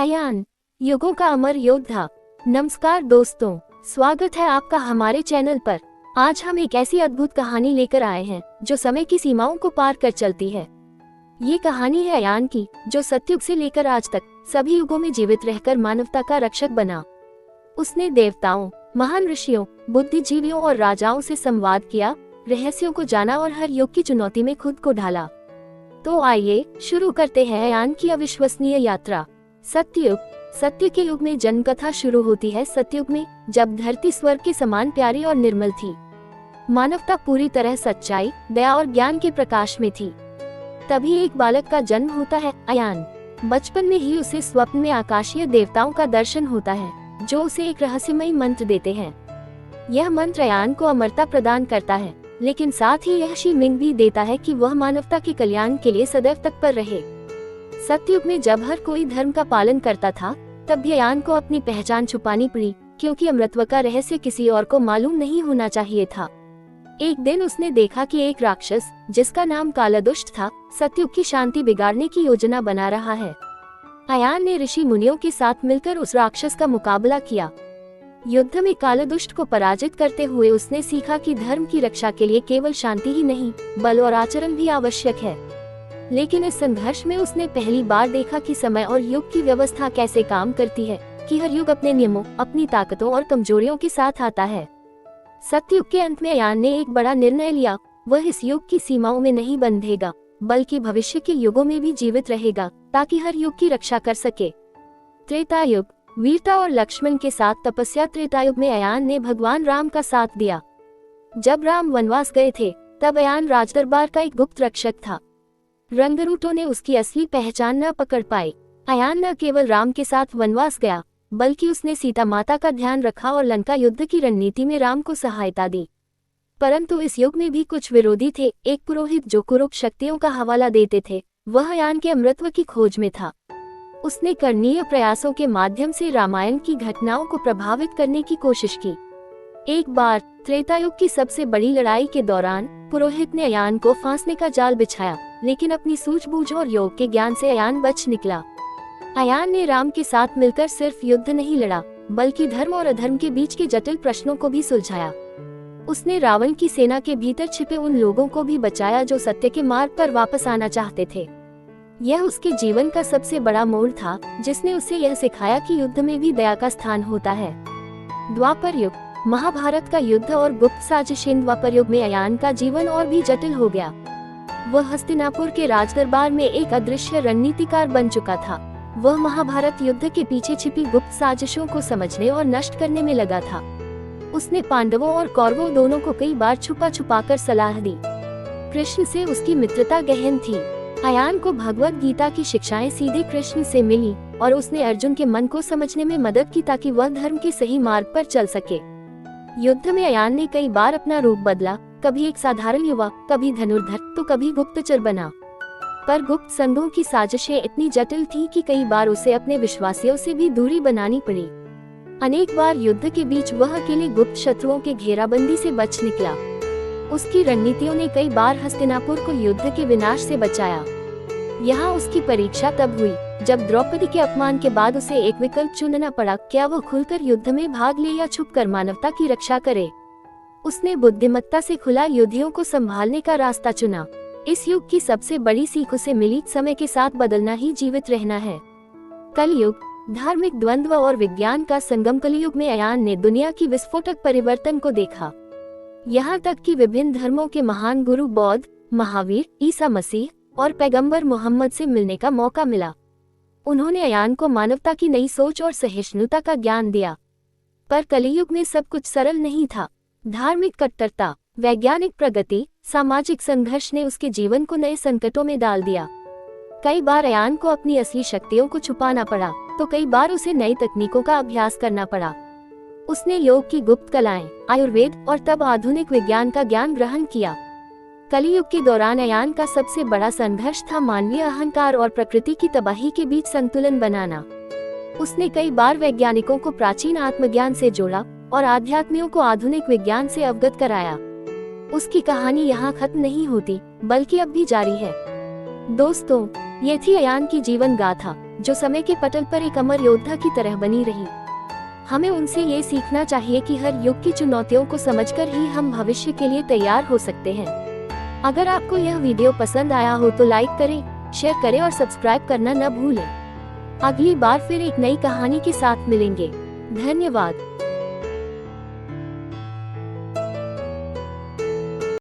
अयान, युगों का अमर योद्धा। नमस्कार दोस्तों, स्वागत है आपका हमारे चैनल पर। आज हम एक ऐसी अद्भुत कहानी लेकर आए हैं जो समय की सीमाओं को पार कर चलती है। ये कहानी है अयान की, जो सतयुग से लेकर आज तक सभी युगों में जीवित रहकर मानवता का रक्षक बना। उसने देवताओं, महान ऋषियों, बुद्धिजीवियों और राजाओं से संवाद किया, रहस्यों को जाना और हर युग की चुनौती में खुद को ढाला। तो आइए शुरू करते हैं अयान की अविश्वसनीय यात्रा। सत्ययुग। सत्य के युग में जन्म कथा शुरू होती है सतयुग में, जब धरती स्वर्ग के समान प्यारी और निर्मल थी। मानवता पूरी तरह सच्चाई, दया और ज्ञान के प्रकाश में थी। तभी एक बालक का जन्म होता है, अयान। बचपन में ही उसे स्वप्न में आकाशीय देवताओं का दर्शन होता है, जो उसे एक रहस्यमयी मंत्र देते हैं। यह मंत्र अयान को अमरता प्रदान करता है, लेकिन साथ ही यह शीमिंग भी देता है कि वह मानवता के कल्याण के लिए सदैव तत्पर रहे। सतयुग में जब हर कोई धर्म का पालन करता था, तब भी अयान को अपनी पहचान छुपानी पड़ी, क्योंकि अमरत्व का रहस्य किसी और को मालूम नहीं होना चाहिए था। एक दिन उसने देखा कि एक राक्षस, जिसका नाम कालादुष्ट था, सतयुग की शांति बिगाड़ने की योजना बना रहा है। अयान ने ऋषि मुनियों के साथ मिलकर उस राक्षस का मुकाबला किया। युद्ध में कालादुष्ट को पराजित करते हुए उसने सीखा कि धर्म की रक्षा के लिए केवल शांति ही नहीं, बल और आचरण भी आवश्यक है। लेकिन इस संघर्ष में उसने पहली बार देखा कि समय और युग की व्यवस्था कैसे काम करती है, कि हर युग अपने नियमों, अपनी ताकतों और कमजोरियों के साथ आता है। सतयुग के अंत में अयान ने एक बड़ा निर्णय लिया। वह इस युग की सीमाओं में नहीं बंधेगा, बल्कि भविष्य के युगों में भी जीवित रहेगा, ताकि हर युग की रक्षा कर सके। त्रेता युग। वीरता और लक्ष्मण के साथ तपस्या। त्रेता युग में अयान ने भगवान राम का साथ दिया। जब राम वनवास गए थे, तब अयान राजदरबार का एक गुप्त रक्षक था। रंगरूटों ने उसकी असली पहचान न पकड़ पाई। अयान न केवल राम के साथ वनवास गया, बल्कि उसने सीता माता का ध्यान रखा और लंका युद्ध की रणनीति में राम को सहायता दी। परंतु इस युग में भी कुछ विरोधी थे। एक पुरोहित जो कुरूप शक्तियों का हवाला देते थे, वह अयान के अमरत्व की खोज में था। उसने कर्णीय प्रयासों के माध्यम से रामायण की घटनाओं को प्रभावित करने की कोशिश की। एक बार त्रेता युग की सबसे बड़ी लड़ाई के दौरान पुरोहित ने अयान को फांसने का जाल बिछाया, लेकिन अपनी सूझबूझ और योग के ज्ञान से अयान बच निकला। अयान ने राम के साथ मिलकर सिर्फ युद्ध नहीं लड़ा, बल्कि धर्म और अधर्म के बीच के जटिल प्रश्नों को भी सुलझाया। उसने रावण की सेना के भीतर छिपे उन लोगों को भी बचाया जो सत्य के मार्ग पर वापस आना चाहते थे। यह उसके जीवन का सबसे बड़ा मोड़ था, जिसने उसे यह सिखाया कि युद्ध में भी दया का स्थान होता है। द्वापर युग। महाभारत का युद्ध और गुप्त साजिशें। द्वापर युग में अयान का जीवन और भी जटिल हो गया। वह हस्तिनापुर के राजदरबार में एक अदृश्य रणनीतिकार बन चुका था। वह महाभारत युद्ध के पीछे छिपी गुप्त साजिशों को समझने और नष्ट करने में लगा था। उसने पांडवों और कौरवों दोनों को कई बार छुपा छुपाकर सलाह दी। कृष्ण से उसकी मित्रता गहन थी। अयान को भगवद गीता की शिक्षाएं सीधे कृष्ण से मिली, और उसने अर्जुन के मन को समझने में मदद की ताकि वह धर्म के सही मार्ग पर चल सके। युद्ध में अयान ने कई बार अपना रूप बदला, कभी एक साधारण युवा, कभी धनुर्धर, तो कभी गुप्तचर बना। पर गुप्त संघों की साजिशें इतनी जटिल थी कि कई बार उसे अपने विश्वासियों से भी दूरी बनानी पड़ी। अनेक बार युद्ध के बीच वह अकेले गुप्त शत्रुओं के घेराबंदी से बच निकला। उसकी रणनीतियों ने कई बार हस्तिनापुर को युद्ध के विनाश से बचाया। यहाँ उसकी परीक्षा तब हुई, जब द्रौपदी के अपमान के बाद उसे एक विकल्प चुनना पड़ा। क्या वह खुलकर युद्ध में भाग ले या छुपकर मानवता की रक्षा करे? उसने बुद्धिमत्ता से खुला युद्धियों को संभालने का रास्ता चुना। इस युग की सबसे बड़ी सीख उसे मिली, समय के साथ बदलना ही जीवित रहना है। कलयुग। धार्मिक द्वंद्व और विज्ञान का संगम। कलयुग में अयान ने दुनिया की विस्फोटक परिवर्तन को देखा। यहाँ तक कि विभिन्न धर्मों के महान गुरु बौद्ध, महावीर, ईसा मसीह और पैगंबर मोहम्मद से मिलने का मौका मिला। उन्होंने अयान को मानवता की नई सोच और सहिष्णुता का ज्ञान दिया। पर कलियुग में सब कुछ सरल नहीं था। धार्मिक कट्टरता, वैज्ञानिक प्रगति, सामाजिक संघर्ष ने उसके जीवन को नए संकटों में डाल दिया। कई बार अयान को अपनी असली शक्तियों को छुपाना पड़ा, तो कई बार उसे नई तकनीकों का अभ्यास करना पड़ा। उसने योग की गुप्त कलाएं, आयुर्वेद और तब आधुनिक विज्ञान का ज्ञान ग्रहण किया। कलियुग के दौरान अयान का सबसे बड़ा संघर्ष था मानवीय अहंकार और प्रकृति की तबाही के बीच संतुलन बनाना। उसने कई बार वैज्ञानिकों को प्राचीन आत्मज्ञान से जोड़ा और आध्यात्मियों को आधुनिक विज्ञान से अवगत कराया। उसकी कहानी यहाँ खत्म नहीं होती, बल्कि अब भी जारी है। दोस्तों, ये थी अयान की जीवन गाथा, जो समय के पटल पर एक अमर योद्धा की तरह बनी रही। हमें उनसे ये सीखना चाहिए कि हर युग की चुनौतियों को समझकर ही हम भविष्य के लिए तैयार हो सकते हैं। अगर आपको यह वीडियो पसंद आया हो तो लाइक करें, शेयर करें और सब्सक्राइब करना न भूलें। अगली बार फिर एक नई कहानी के साथ मिलेंगे। धन्यवाद।